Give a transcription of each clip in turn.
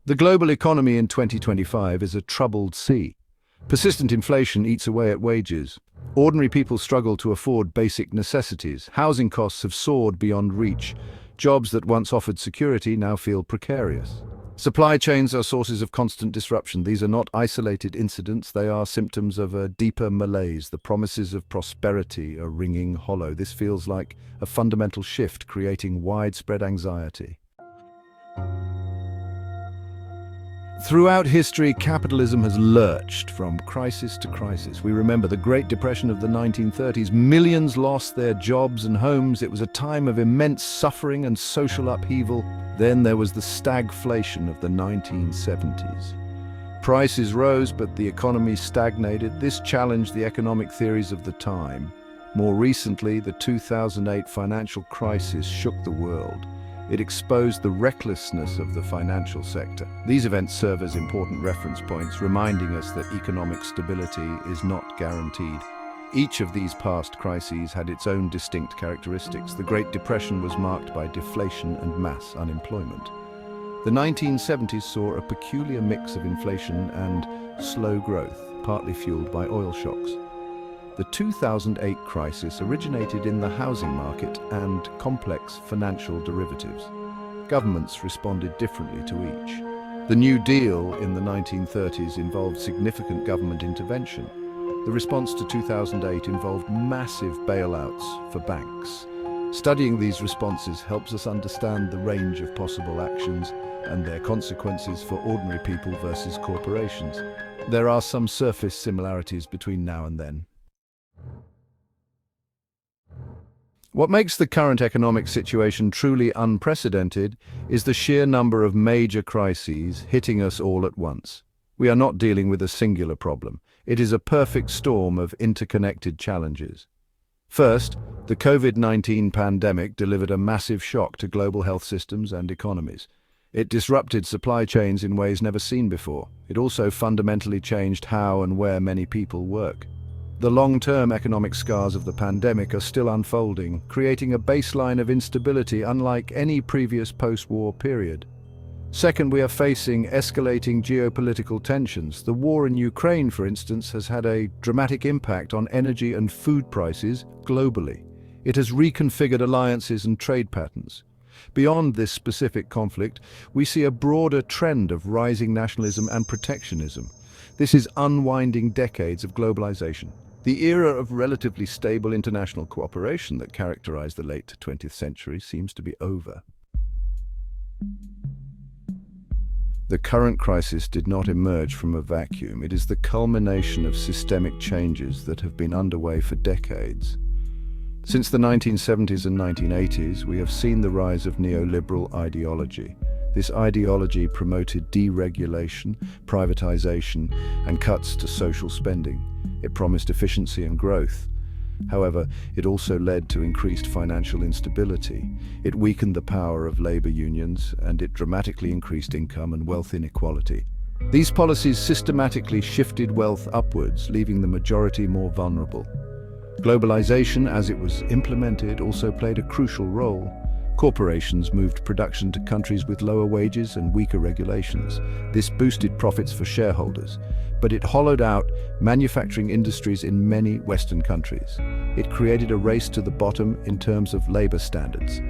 The global economy in 2025 is a troubled sea. Persistent inflation eats away at wages. Ordinary people struggle to afford basic necessities. Housing costs have soared beyond reach. Jobs that once offered security now feel precarious. Supply chains are sources of constant disruption. These are not isolated incidents, they are symptoms of a deeper malaise. The promises of prosperity are ringing hollow. This feels like a fundamental shift, creating widespread anxiety. Throughout history, capitalism has lurched from crisis to crisis. We remember the Great Depression of the 1930s. Millions lost their jobs and homes. It was a time of immense suffering and social upheaval. Then there was the stagflation of the 1970s. Prices rose, but the economy stagnated. This challenged the economic theories of the time. More recently, the 2008 financial crisis shook the world. It exposed the recklessness of the financial sector. These events serve as important reference points, reminding us that economic stability is not guaranteed. Each of these past crises had its own distinct characteristics. The Great Depression was marked by deflation and mass unemployment. The 1970s saw a peculiar mix of inflation and slow growth, partly fueled by oil shocks. The 2008 crisis originated in the housing market and complex financial derivatives. Governments responded differently to each. The New Deal in the 1930s involved significant government intervention. The response to 2008 involved massive bailouts for banks. Studying these responses helps us understand the range of possible actions and their consequences for ordinary people versus corporations. There are some surface similarities between now and then. What makes the current economic situation truly unprecedented is the sheer number of major crises hitting us all at once. We are not dealing with a singular problem. It is a perfect storm of interconnected challenges. First, the COVID-19 pandemic delivered a massive shock to global health systems and economies. It disrupted supply chains in ways never seen before. It also fundamentally changed how and where many people work. The long-term economic scars of the pandemic are still unfolding, creating a baseline of instability unlike any previous post-war period. Second, we are facing escalating geopolitical tensions. The war in Ukraine, for instance, has had a dramatic impact on energy and food prices globally. It has reconfigured alliances and trade patterns. Beyond this specific conflict, we see a broader trend of rising nationalism and protectionism. This is unwinding decades of globalization. The era of relatively stable international cooperation that characterized the late 20th century seems to be over. The current crisis did not emerge from a vacuum. It is the culmination of systemic changes that have been underway for decades. Since the 1970s and 1980s, we have seen the rise of neoliberal ideology. This ideology promoted deregulation, privatization, and cuts to social spending. It promised efficiency and growth. However, it also led to increased financial instability. It weakened the power of labor unions, and it dramatically increased income and wealth inequality. These policies systematically shifted wealth upwards, leaving the majority more vulnerable. Globalization, as it was implemented, also played a crucial role. Corporations moved production to countries with lower wages and weaker regulations. This boosted profits for shareholders, but it hollowed out manufacturing industries in many Western countries. It created a race to the bottom in terms of labor standards.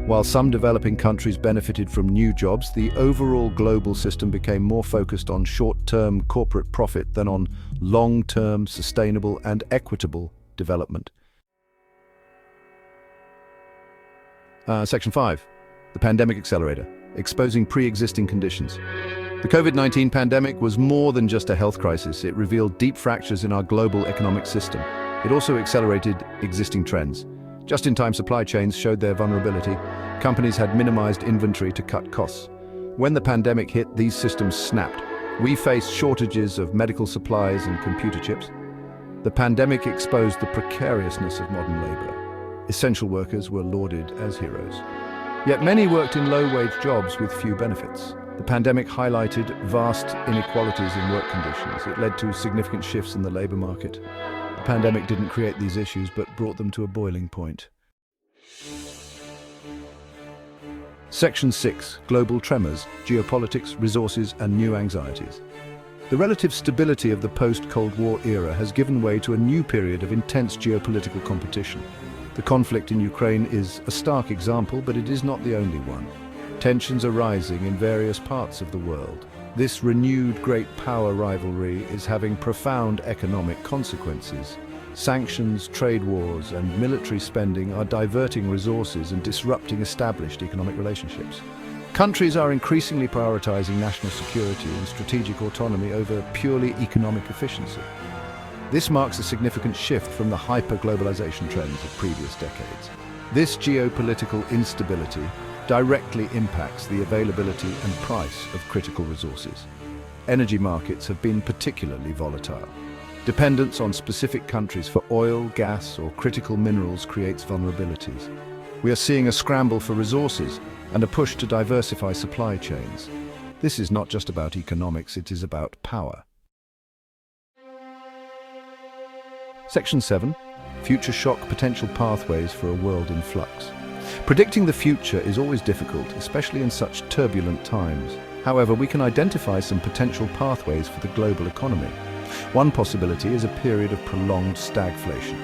While some developing countries benefited from new jobs, the overall global system became more focused on short-term corporate profit than on long-term, sustainable, and equitable development. Section 5. The Pandemic Accelerator. Exposing pre-existing conditions. The COVID-19 pandemic was more than just a health crisis. It revealed deep fractures in our global economic system. It also accelerated existing trends. Just-in-time supply chains showed their vulnerability. Companies had minimized inventory to cut costs. When the pandemic hit, these systems snapped. We faced shortages of medical supplies and computer chips. The pandemic exposed the precariousness of modern labor. Essential workers were lauded as heroes. Yet many worked in low-wage jobs with few benefits. The pandemic highlighted vast inequalities in work conditions. It led to significant shifts in the labor market. The pandemic didn't create these issues, but brought them to a boiling point. Section 6. Global Tremors, Geopolitics, Resources and New Anxieties. The relative stability of the post-Cold War era has given way to a new period of intense geopolitical competition. The conflict in Ukraine is a stark example, but it is not the only one. Tensions are rising in various parts of the world. This renewed great power rivalry is having profound economic consequences. Sanctions, trade wars, and military spending are diverting resources and disrupting established economic relationships. Countries are increasingly prioritizing national security and strategic autonomy over purely economic efficiency. This marks a significant shift from the hyper-globalization trends of previous decades. This geopolitical instability directly impacts the availability and price of critical resources. Energy markets have been particularly volatile. Dependence on specific countries for oil, gas, or critical minerals creates vulnerabilities. We are seeing a scramble for resources and a push to diversify supply chains. This is not just about economics, it is about power. Section 7. Future shock potential pathways for a world in flux. Predicting the future is always difficult, especially in such turbulent times. However, we can identify some potential pathways for the global economy. One possibility is a period of prolonged stagflation.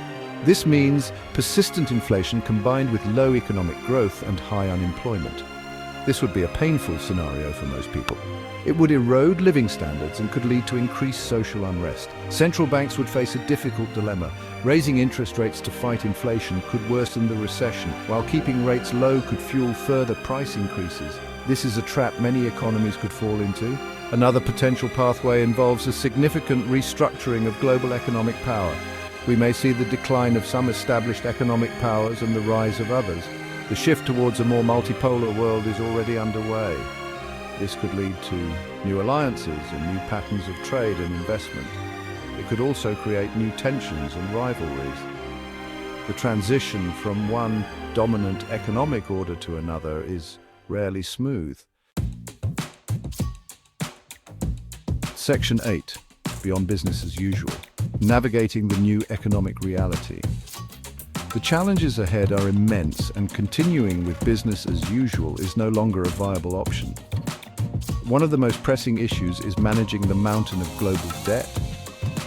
This means persistent inflation combined with low economic growth and high unemployment. This would be a painful scenario for most people. It would erode living standards and could lead to increased social unrest. Central banks would face a difficult dilemma. Raising interest rates to fight inflation could worsen the recession, while keeping rates low could fuel further price increases. This is a trap many economies could fall into. Another potential pathway involves a significant restructuring of global economic power. We may see the decline of some established economic powers and the rise of others. The shift towards a more multipolar world is already underway. This could lead to new alliances and new patterns of trade and investment. It could also create new tensions and rivalries. The transition from one dominant economic order to another is rarely smooth. Section 8. Beyond business as usual. Navigating the new economic reality. The challenges ahead are immense, and continuing with business as usual is no longer a viable option. One of the most pressing issues is managing the mountain of global debt.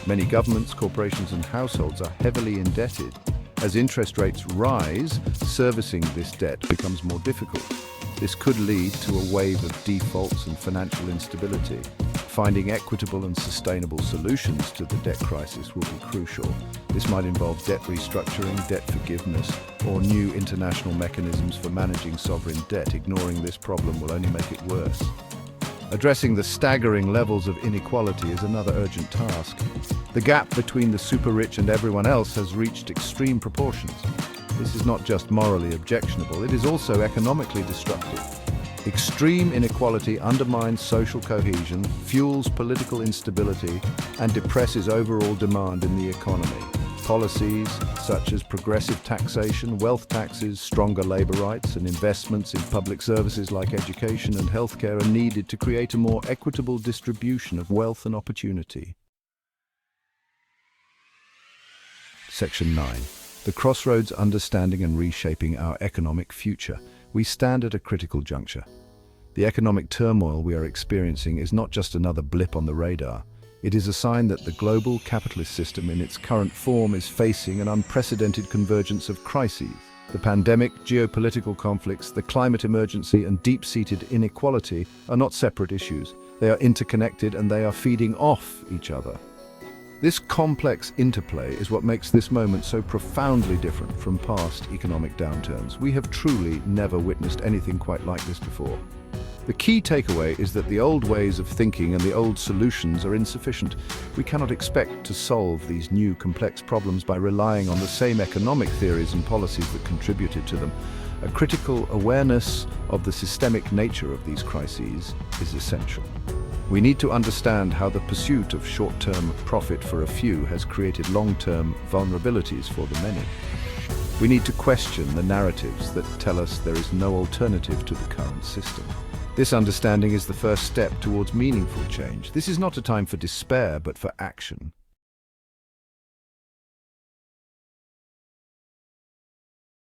Many governments, corporations, and households are heavily indebted. As interest rates rise, servicing this debt becomes more difficult. This could lead to a wave of defaults and financial instability. Finding equitable and sustainable solutions to the debt crisis will be crucial. This might involve debt restructuring, debt forgiveness, or new international mechanisms for managing sovereign debt. Ignoring this problem will only make it worse. Addressing the staggering levels of inequality is another urgent task. The gap between the super-rich and everyone else has reached extreme proportions. This is not just morally objectionable, it is also economically destructive. Extreme inequality undermines social cohesion, fuels political instability, and depresses overall demand in the economy. Policies such as progressive taxation, wealth taxes, stronger labor rights, and investments in public services like education and healthcare are needed to create a more equitable distribution of wealth and opportunity. Section 9. The crossroads understanding and reshaping our economic future. We stand at a critical juncture. The economic turmoil we are experiencing is not just another blip on the radar. It is a sign that the global capitalist system in its current form is facing an unprecedented convergence of crises. The pandemic, geopolitical conflicts, the climate emergency, and deep-seated inequality are not separate issues. They are interconnected and they are feeding off each other. This complex interplay is what makes this moment so profoundly different from past economic downturns. We have truly never witnessed anything quite like this before. The key takeaway is that the old ways of thinking and the old solutions are insufficient. We cannot expect to solve these new complex problems by relying on the same economic theories and policies that contributed to them. A critical awareness of the systemic nature of these crises is essential. We need to understand how the pursuit of short-term profit for a few has created long-term vulnerabilities for the many. We need to question the narratives that tell us there is no alternative to the current system. This understanding is the first step towards meaningful change. This is not a time for despair, but for action.